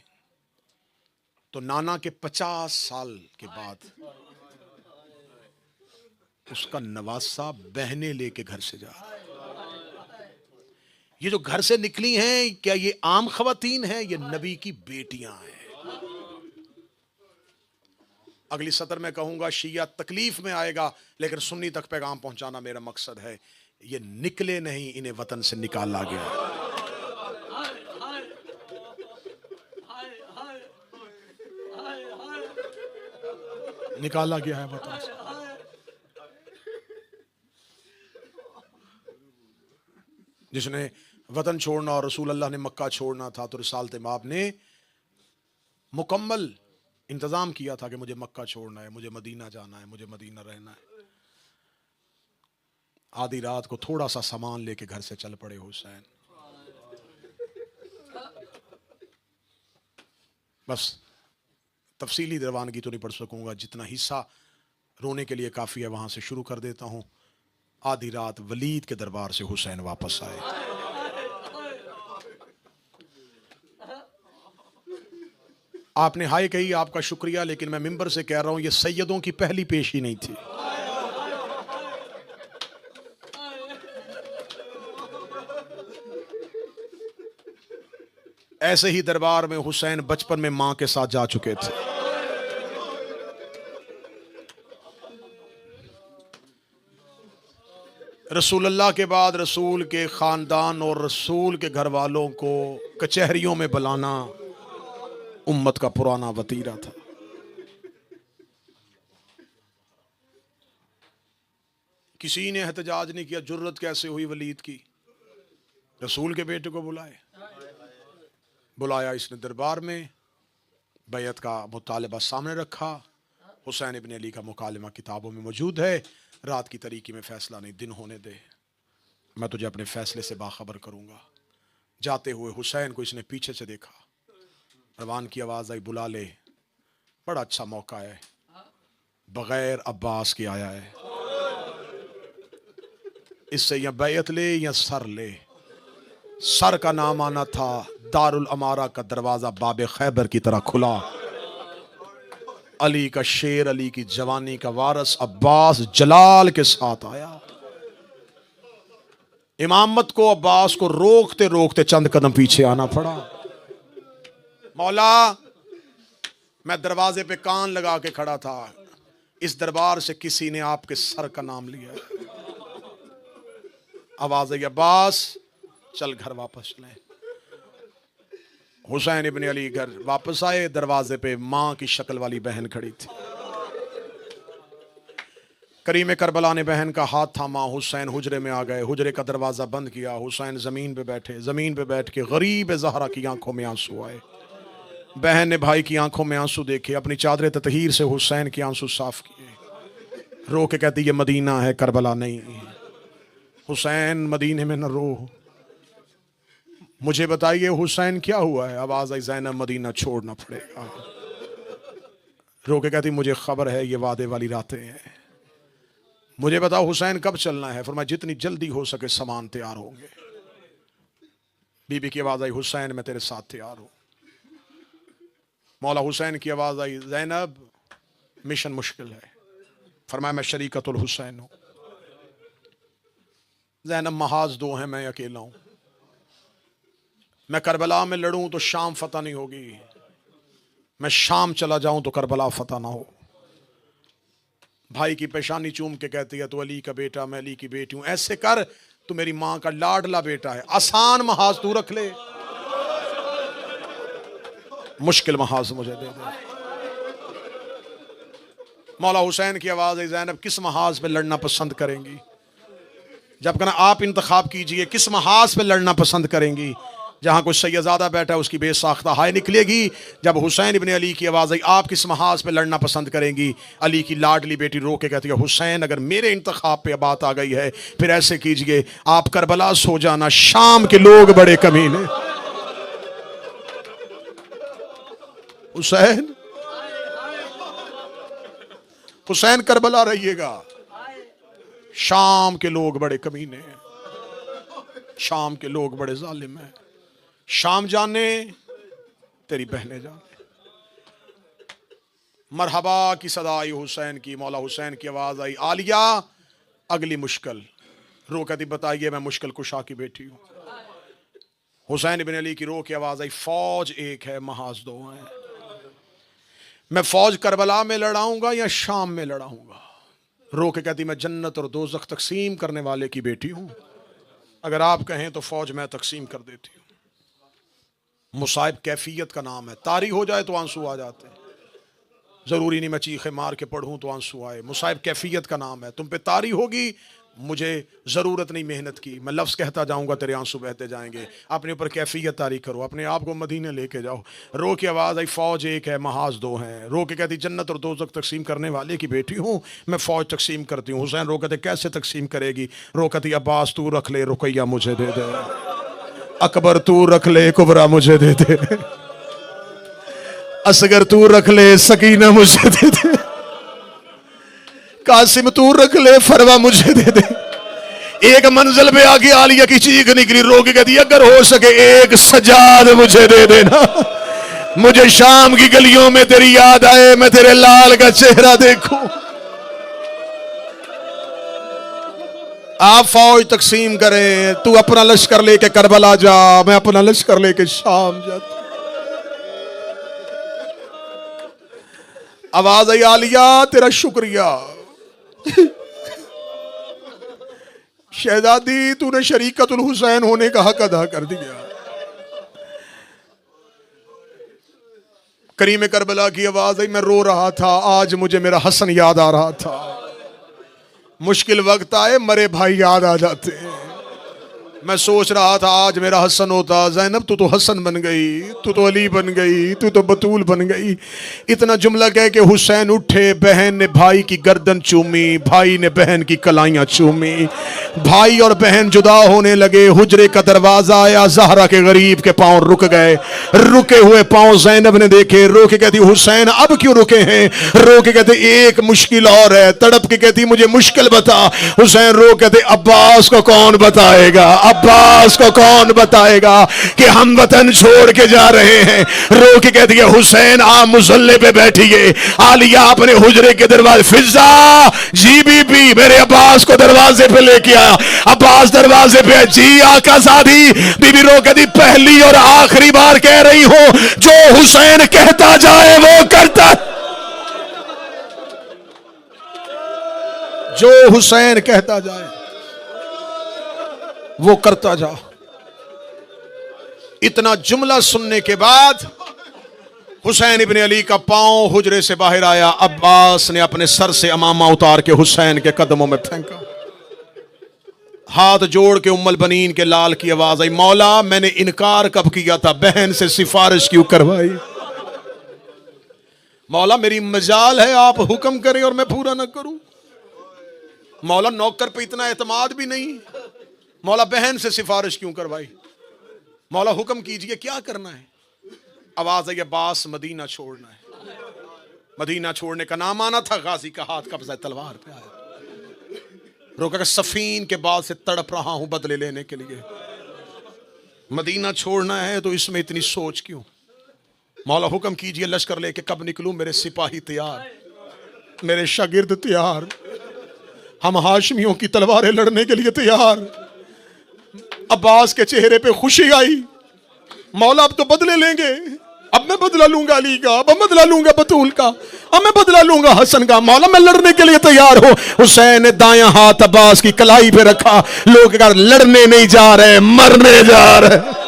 S1: तो नाना के 50 साल के बाद उसका नवासा बहने लेके घर से जा। ये जो घर से निकली हैं, क्या ये आम खवातीन हैं? ये नबी की बेटियां हैं। अगली सतर में कहूंगा, शिया तकलीफ में आएगा लेकिन सुन्नी तक पैगाम पहुंचाना मेरा मकसद है। ये निकले नहीं, इन्हें वतन से निकाला गया। निकाला गया है वतन से। जिसने वतन छोड़ना और रसूल अल्लाह ने मक्का छोड़ना था तो रिसालत माब ने मुकम्मल इंतजाम किया था कि मुझे मक्का छोड़ना है, मुझे मदीना जाना है, मुझे मदीना रहना है। आधी रात को थोड़ा सा सामान लेके घर से चल पड़े हुसैन। बस तफसीली रवानगी तो नहीं पढ़ सकूंगा, जितना हिस्सा रोने के लिए काफ़ी है वहां से शुरू कर देता हूं। आधी रात वलीद के दरबार से हुसैन वापस आए। आपने हाय कही, आपका शुक्रिया, लेकिन मैं मिंबर से कह रहा हूं, यह सैयदों की पहली पेशी नहीं थी। ऐसे ही दरबार में हुसैन बचपन में मां के साथ जा चुके थे। रसूलुल्लाह के बाद रसूल के खानदान और रसूल के घर वालों को कचहरियों में बुलाना उम्मत का पुराना वतीरा था। किसी ने एहतजाज नहीं किया, जुर्रत कैसे हुई वलीद की, रसूल के बेटे को बुलाया इसने दरबार में, बैत का मुतालबा सामने रखा। हुसैन इब्न अली का मुकालमा किताबों में मौजूद है। रात की तरीकी में फैसला नहीं, दिन होने दे, मैं तुझे अपने फैसले से बाखबर करूंगा। जाते हुए हुसैन को इसने पीछे से देखा, रवान की आवाज़ आई, बुला ले, बड़ा अच्छा मौका है, बगैर अब्बास के आया है, इससे या बैत ले या सर ले। सर का नाम आना था, दारुल अमारा का दरवाजा बाबे खैबर की तरह खुला। अली का शेर, अली की जवानी का वारस अब्बास जलाल के साथ आया। इमामत को, अब्बास को रोकते रोकते चंद कदम पीछे आना पड़ा। मौला, मैं दरवाजे पे कान लगा के खड़ा था, इस दरबार से किसी ने आपके सर का नाम लिया। आवाज आई, अब्बास चल घर वापस चले। हुसैन इब्न अली घर वापस आए, दरवाजे पे माँ की शक्ल वाली बहन खड़ी थी। करीम करबला ने बहन का हाथ थामा, हुसैन हुजरे में आ गए, हुजरे का दरवाज़ा बंद किया, हुसैन ज़मीन पे बैठे, ज़मीन पे बैठ के गरीब ज़हरा की आंखों में आंसू आए। बहन ने भाई की आंखों में आंसू देखे, अपनी चादर ततहीर से हुसैन के आंसू साफ किए, रो के कहती ये मदीना है, करबला नहीं। हुसैन मदीने में न रो, मुझे बताइए हुसैन क्या हुआ है? आवाज़ आई ज़ैनब मदीना छोड़ना पड़ेगा। रो के कहती मुझे खबर है ये वादे वाली रातें हैं, मुझे बताओ हुसैन कब चलना है? फरमाया जितनी जल्दी हो सके सामान तैयार होंगे। बीबी की आवाज़ आई हुसैन मैं तेरे साथ तैयार हूँ। मौला हुसैन की आवाज़ आई ज़ैनब मिशन मुश्किल है। फरमाया मैं शरीकतुल हुसैन हूँ। ज़ैनब महाज दो हैं, मैं अकेला हूँ, मैं करबला में लड़ूं तो शाम फतह नहीं होगी, मैं शाम चला जाऊं तो करबला फतह ना हो। भाई की पेशानी चूम के कहती है तू अली का बेटा, मैं अली की बेटी हूं, ऐसे कर तू मेरी मां का लाडला बेटा है, आसान महाज तू रख ले, मुश्किल महाज मुझे दे दे। मौला हुसैन की आवाज है ज़ैनब किस महाज पे लड़ना पसंद करेंगी? जब कहना आप इंतखाब कीजिए, किस महाज पे लड़ना पसंद करेंगी? जहां कोई सैयदादा बैठा है उसकी बेसाख्ता हाय निकलेगी। जब हुसैन इब्न अली की आवाज़ आई आप किस महाज पे लड़ना पसंद करेंगी? अली की लाडली बेटी रो के कहती है हुसैन अगर मेरे इंतखाब पे बात आ गई है फिर ऐसे कीजिए आप करबला सो जाना, शाम के लोग बड़े कमीने। हुसैन हुसैन करबला रहिएगा, शाम के लोग बड़े कमीने हैं, शाम के लोग बड़े जालिम हैं। शाम जाने तेरी बहनें जाने। मरहबा की सदा आई हुसैन की, मौला हुसैन की आवाज आई आलिया अगली मुश्किल। रो कहती बताइए मैं मुश्किल कुशा की बेटी हूं। हुसैन इब्न अली की रो की आवाज आई फौज एक है महाज दो हैं, मैं फौज करबला में लड़ाऊंगा या शाम में लड़ाऊंगा? रो के कहती मैं जन्नत और दोज़ख तकसीम करने वाले की बेटी हूं, अगर आप कहें तो फौज मैं तकसीम कर देती हूं। मुसाइब कैफियत का नाम है, तारी हो जाए तो आंसू आ जाते हैं, जरूरी नहीं मैं चीखे मार के पढ़ूं तो आंसू आए। मुसाइब कैफियत का नाम है, तुम पे तारी होगी, मुझे ज़रूरत नहीं मेहनत की, मैं लफ्ज़ कहता जाऊंगा तेरे आंसू बहते जाएंगे। अपने ऊपर कैफियत तारी करो, अपने आप को मदीने लेके जाओ। रो की आवाज़ आई फ़ौज एक है महाज दो हैं। रो के कहती जन्नत और दोज़ख तकसीम करने वाले की बेटी हूँ, मैं फ़ौज तकसीम करती हूँ। हुसैन रो कहते कैसे तकसीम करेगी? रो कहती अब्बास तू रख ले, रुकैया मुझे दे दे, अकबर तू रख ले, कुबरा मुझे दे दे, असगर तू रख ले, सकीना मुझे दे दे, कासिम तू रख ले, फरवा मुझे दे दे। एक मंजिल पे आके आलिया की चीख निकली, रो के कहती अगर हो सके एक सजाद मुझे दे देना, मुझे शाम की गलियों में तेरी याद आए, मैं तेरे लाल का चेहरा देखूं। आप फौज तकसीम करें, तू अपना लश्कर लेके करबला जा, मैं अपना लश्कर लेके शाम जाता। आवाज आई आलिया तेरा शुक्रिया, शहजादी तूने शरीकतुल हुसैन होने का हक अदा कर दिया। करीम करबला की आवाज आई मैं रो रहा था, आज मुझे मेरा हसन याद आ रहा था। मुश्किल वक्त आए मरे भाई याद आ जाते हैं। मैं सोच रहा था आज मेरा हसन होता, ज़ैनब तू तो हसन बन गई, तू तो अली बन गई, तू तो बतूल बन गई। इतना जुमला कह के हुसैन उठे, बहन ने भाई की गर्दन चूमी, भाई ने बहन की कलाइयाँ चूमी, भाई और बहन जुदा होने लगे। हुजरे का दरवाजा आया, ज़हरा के गरीब के पाँव रुक गए। रुके हुए पाँव ज़ैनब ने देखे, रो के कहती हुसैन अब क्यों रुके हैं? रो के कहते एक मुश्किल और है। तड़प के कहती मुझे मुश्किल बता। हुसैन रो कहते अब्बास को कौन बताएगा, अब्बास को कौन बताएगा कि हम वतन छोड़ के जा रहे हैं। रो के कहती है हुसैन आप मुसल्ले पे बैठिए। आलिया अपने हुजरे के दरवाजे, फिजा जी बीबी मेरे अब्बास को दरवाजे पे लेके आया। अब्बास दरवाजे पे, जी आका सादी। बीबी रो कहती पहली और आखिरी बार कह रही हूं, जो हुसैन कहता जाए वो करता, जो हुसैन कहता जाए वो करता जा। इतना जुमला सुनने के बाद हुसैन इब्ने अली का पांव हुजरे से बाहर आया। अब्बास ने अपने सर से अमामा उतार के हुसैन के कदमों में फेंका। हाथ जोड़ के उम्मुल बनीन के लाल की आवाज आई, मौला मैंने इनकार कब किया था, बहन से सिफारिश क्यों करवाई। मौला मेरी मजाल है आप हुक्म करें और मैं पूरा ना करूं। मौला नौकर पे इतना एतमाद भी नहीं। मौला बहन से सिफारिश क्यों करवाई। मौला हुक्म कीजिए क्या करना है। आवाज आई, अब्बास मदीना छोड़ना है। मदीना छोड़ने का नाम आना था। गाजी का हाथ कब्जा तलवार पे आया। रोका, सफीन के बाद से तड़प रहा हूं बदले लेने के लिए। मदीना छोड़ना है तो इसमें इतनी सोच क्यों। मौला हुक्म कीजिए लश्कर लेके कब निकलूं। मेरे सिपाही तैयार, मेरे शागिर्द तैयार, हम हाशमियों की तलवारें लड़ने के लिए तैयार। अब्बास के चेहरे पे खुशी आई। मौला अब तो बदले लेंगे, अब मैं बदला लूंगा अली का, अब मैं बदला लूंगा बतूल का, अब मैं बदला लूंगा हसन का। मौला मैं लड़ने के लिए तैयार हो। हुसैन ने दायां हाथ अब्बास की कलाई पे रखा। लोग कहा लड़ने नहीं जा रहे, मरने जा रहे।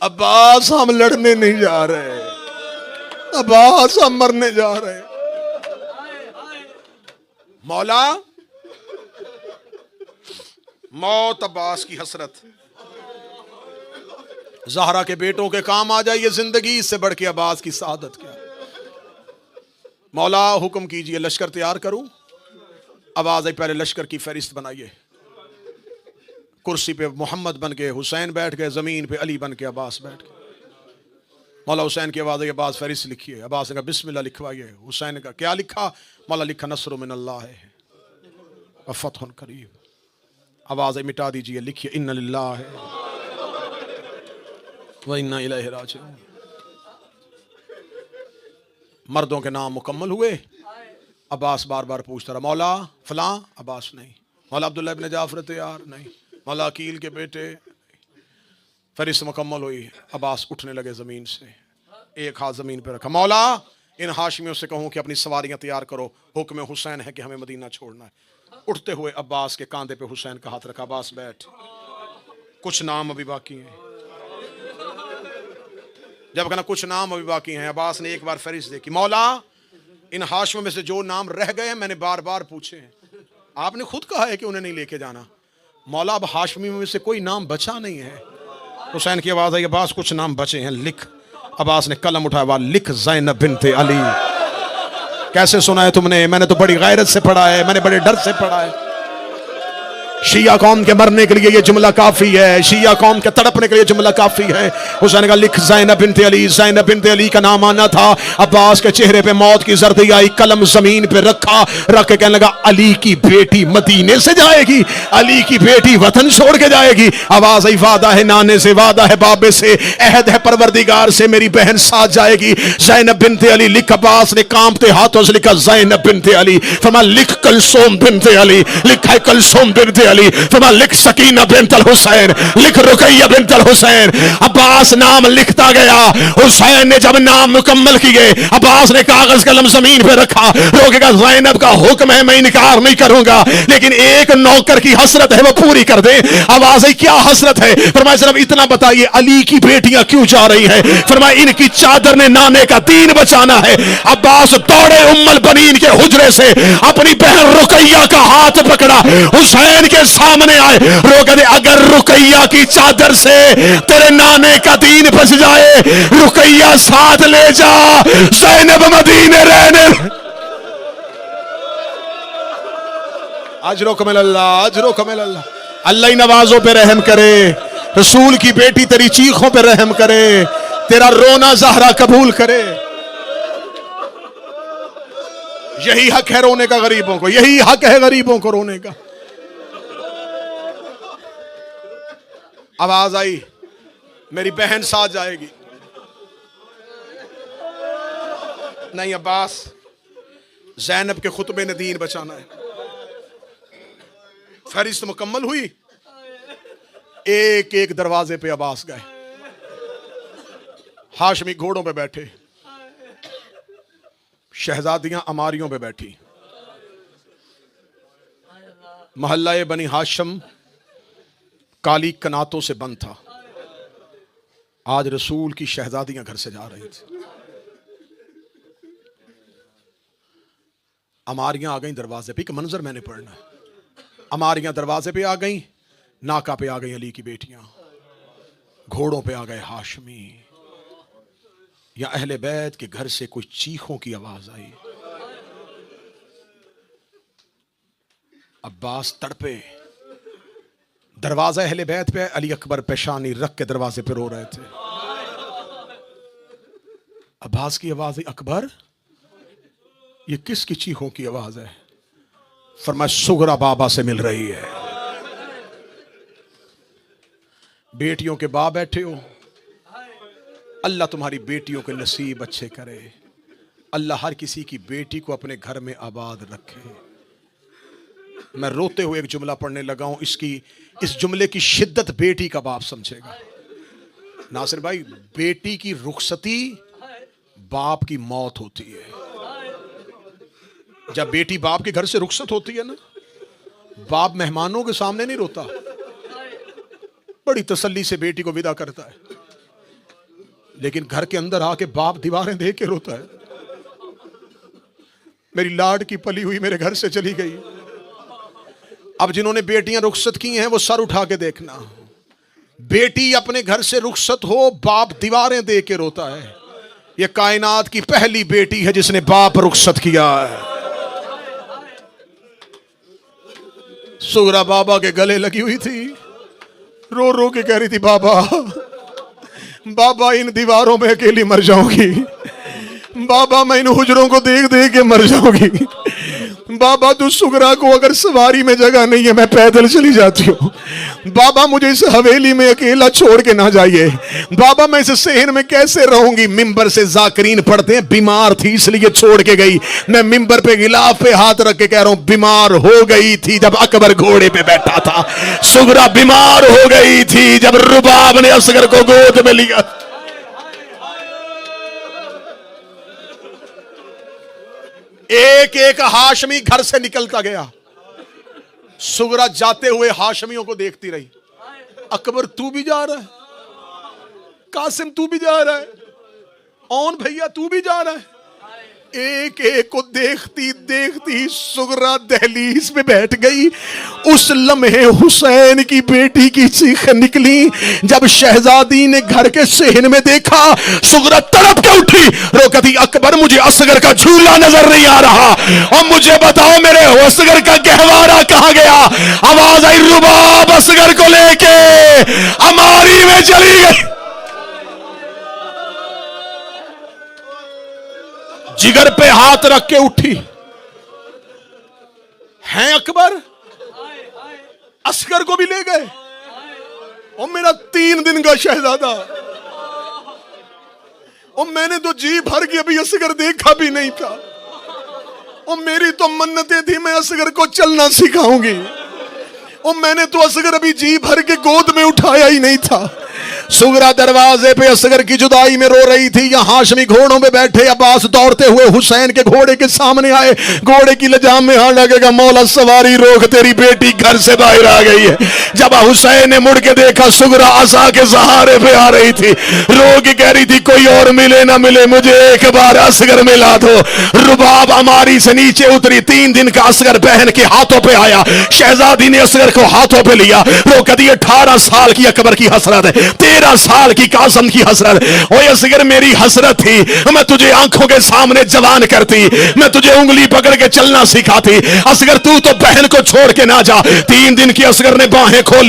S1: अब्बास हम लड़ने नहीं जा रहे, अब्बास हम मरने जा रहे। मौला मौत अब्बास की हसरत, ज़हरा के बेटों के काम आ जाइए जिंदगी, इससे बढ़ के अब्बास की सादत क्या। मौला हुक्म कीजिए लश्कर तैयार करूं। आवाज आई, पहले लश्कर की फहरिस्त बनाइए। कुर्सी पे मोहम्मद बन के हुसैन बैठ गए, जमीन पे अली बन के अब्बास बैठ गए। मौला हुसैन की आवाज आई, अब्बास फहरिस्त लिखिए। अब्बास ने कहा बिस्मिल्लाह लिखवाइए। हुसैन ने कहा क्या लिखा। मौला लिखा नस्र मिनल्लाह है व फतहुन करीब। आवाज आई मिटा दीजिए, लिखिए इन्ना लिल्लाह व इन्ना इलैहि राजिऊन। मर्दों के नाम मुकम्मल हुए। अब्बास बार बार पूछता रहा, मौला फलां, अब्बास नहीं। मौला अब्दुल्लाह इब्ने जाफर तैयार, नहीं। मौला अकील के बेटे। फहरिस्त मुकम्मल हुई। अब्बास उठने लगे जमीन से, एक हाथ जमीन पर रखा। मौला इन हाशमियों से कहूं कि अपनी सवारियां तैयार करो, हुक्म हुसैन है कि हमें मदीना छोड़ना है। उठते हुए अब्बास के कांधे पे हुसैन का हाथ रखा। अब्बास बैठ, कुछ नाम अभी बाकी हैं। जब कहना कुछ नाम अभी बाकी हैं, अब्बास ने एक बार फहरिस्त देखी। मौला इन हाशमियों में से जो नाम रह गए हैं मैंने बार बार पूछे हैं, आपने खुद कहा है कि उन्हें नहीं लेके जाना। मौला अब हाशमी में से कोई नाम बचा नहीं है। हुसैन की आवाज आई, अब्बास कुछ नाम बचे हैं, लिख। अब्बास ने कलम उठाया, लिख ज़ैनब बिन्ते अली। कैसे सुना है तुमने? मैंने तो बड़ी गैरत से पढ़ा है, मैंने बड़े डर से पढ़ा है। शिया कौम के मरने के लिए ये जुमला काफी है, शिया कौम के तड़पने के लिए जुमला काफी है। हुसैन का लिख ज़ैनब बिन्ते अली। ज़ैनब बिन्ते अली का नाम आना था। अब्बास के चेहरे पे मौत की जर्दी आई। कलम जमीन पे रखा, रख के कहने लगा अली की बेटी मदीने से जाएगी, अली की बेटी वतन छोड़ के जाएगी। आवाज आई, वादा है नाने से, वादा है बाबे से, अहद है परवरदिगार से, मेरी बहन साथ जाएगी। ज़ैनब बिन्ते अली लिख। अब्बास ने कांपते हाथों से लिखा ज़ैनब बिन्ते अली। फरमा लिख कलसूम बिन्ते अली। लिखा है कलसूम बिन्ते अली। फरमा लिख सकीना बिन्तल हुसैन, लिख रुकैया बिन्तल हुसैन। अब्बास नाम लिखता गया। हुसैन ने जब नाम मुकम्मल किए, अब्बास ने कागज कलम जमीन पे रखा। रोकेगा ज़ैनब का हुक्म है, मैं इनकार नहीं करूंगा, लेकिन एक नौकर की हसरत है वो पूरी कर दे। आवाज है क्या हसरत है? फरमाया सिर्फ इतना बताइए अली की बेटियां क्यों जा रही है? फरमाया इनकी चादर ने नाने का दीन बचाना है। अब्बास दौड़े उम्मुल बनीन के हुजरे से, अपनी बहन रुकैया का हाथ पकड़ा, हुसैन के सामने आए। रोक दे, अगर रुकैया की चादर से तेरे नाने का दीन बच जाए, रुकैया साथ ले जा, ज़ैनब मदीने रहने। अजरो कमल्लाह, अजरो कमल्लाह। अल्लाह ही नवाजों पे रहम करे, रसूल की बेटी तेरी चीखों पे रहम करे, तेरा रोना ज़हरा कबूल करे। यही हक है रोने का गरीबों को, यही हक है गरीबों को रोने का। आवाज आई, मेरी बहन साथ जाएगी। नहीं अब्बास, ज़ैनब के खुतबे ने दीन बचाना है। फहरिस्त मुकम्मल हुई। एक एक दरवाजे पे अब्बास गए। हाशमी घोड़ों पे बैठे, शहजादियां अमारियों पे बैठी। मोहल्ला बनी हाशम काली कनातों से बंद था। आज रसूल की शहजादियां घर से जा रही थी। अमारियां आ गई दरवाजे पे, एक मंजर मैंने पढ़ना है। अमारियां दरवाजे पे आ गई, नाका पे आ गई अली की बेटियां, घोड़ों पे आ गए हाशमी। या अहले बैत के घर से कुछ चीखों की आवाज आई। अब्बास तड़पे, दरवाजा अहले बैत पे, अली अकबर पेशानी रख के दरवाजे पे रो रहे थे। अब्बास की आवाज आई, अकबर ये किसकी चीखों की आवाज है? फरमाया सुगरा बाबा से मिल रही है। बेटियों के बाप बैठे हो, अल्लाह तुम्हारी बेटियों के नसीब अच्छे करे। अल्लाह हर किसी की बेटी को अपने घर में आबाद रखे। मैं रोते हुए एक जुमला पढ़ने लगा हूं, इस जुमले की शिद्दत बेटी का बाप समझेगा। नासिर भाई, बेटी की रुखसती बाप की मौत होती है। जब बेटी बाप के घर से रुखसत होती है ना, बाप मेहमानों के सामने नहीं रोता, बड़ी तसल्ली से बेटी को विदा करता है। लेकिन घर के अंदर आके बाप दीवारें देख के रोता है, मेरी लाड की पली हुई मेरे घर से चली गई। अब जिन्होंने बेटियां रुखसत की हैं वो सर उठा के देखना, बेटी अपने घर से रुखसत हो, बाप दीवारें देख के रोता है। ये कायनात की पहली बेटी है जिसने बाप रुखसत किया है। सुगरा बाबा के गले लगी हुई थी, रो रो के कह रही थी, बाबा बाबा इन दीवारों में अकेली मर जाऊंगी, बाबा मैं इन हुजरों को देख देख के मर जाऊंगी, बाबा तू सुगरा को अगर सवारी में जगह नहीं है मैं पैदल चली जाती हूँ, बाबा मुझे इस हवेली में अकेला छोड़ के ना जाइए, बाबा मैं इस शहर में कैसे रहूंगी। मिंबर से जाकरीन पढ़ते हैं, बीमार थी इसलिए छोड़ के गई। मैं मिंबर पे गिलाफ पे हाथ रख के कह रहा हूं, बीमार हो गई थी जब अकबर घोड़े पे बैठा था। सुगरा बीमार हो गई थी जब रुबाब ने असगर को गोद में लिया। एक एक हाशमी घर से निकलता गया। सुगरा जाते हुए हाशमियों को देखती रही। अकबर तू भी जा रहा है, कासिम तू भी जा रहा है, औन भैया तू भी जा रहा है। एक एक को देखती देखती सुगरा दहलीज में बैठ गई। उस लम्हे हुसैन की बेटी की चीख निकली। जब शहजादी ने घर के सेहन में देखा, सुगरा तड़प के उठी, रोकती, अकबर मुझे असगर का झूला नजर नहीं आ रहा, और मुझे बताओ मेरे असगर का गहवारा कहां गया। आवाज आई, रुबाब असगर को लेके अमारी में चली गई। जिगर पे हाथ रख के उठी, हैं अकबर? असगर को भी ले गए, और मेरा 3 दिन का शहजादा, और मैंने तो जी भर के अभी असगर देखा भी नहीं था, और मेरी तो मन्नतें थी मैं असगर को चलना सिखाऊंगी, और मैंने तो असगर अभी जी भर के गोद में उठाया ही नहीं था। सुगरा दरवाजे पे असगर की जुदाई में रो रही थी। यहाँ हाशमी घोड़ों में बैठे। अब्बास दौड़ते हुए हुसैन के घोड़े के सामने आए। घोड़े की लजाम में हाथ लगेगा, मौला सवारी रोक, तेरी बेटी घर से बाहर आ गई है। जब हुसैन ने मुड़ के देखा, सुगरा आसा के सहारे पे आ रही थी, रो के कह रही थी, कोई और मिले ना मिले मुझे एक बार असगर मिला दो। रुबाब अमारी से नीचे उतरी। 3 दिन का असगर बहन के हाथों पे आया। शहजादी ने असगर को हाथों पे लिया। रो कहती, 18 साल की अकबर की हसरत है, 13 साल की कासम की हसरत। ओए असगर मेरी हसरत थी, मैं तुझे आंखों के सामने जवान करती, मैं तुझे उंगली पकड़ के चलना सिखाती। असगर तू तो बहन को छोड़ के ना जा। 3 दिन की असगर ने बाहें खोल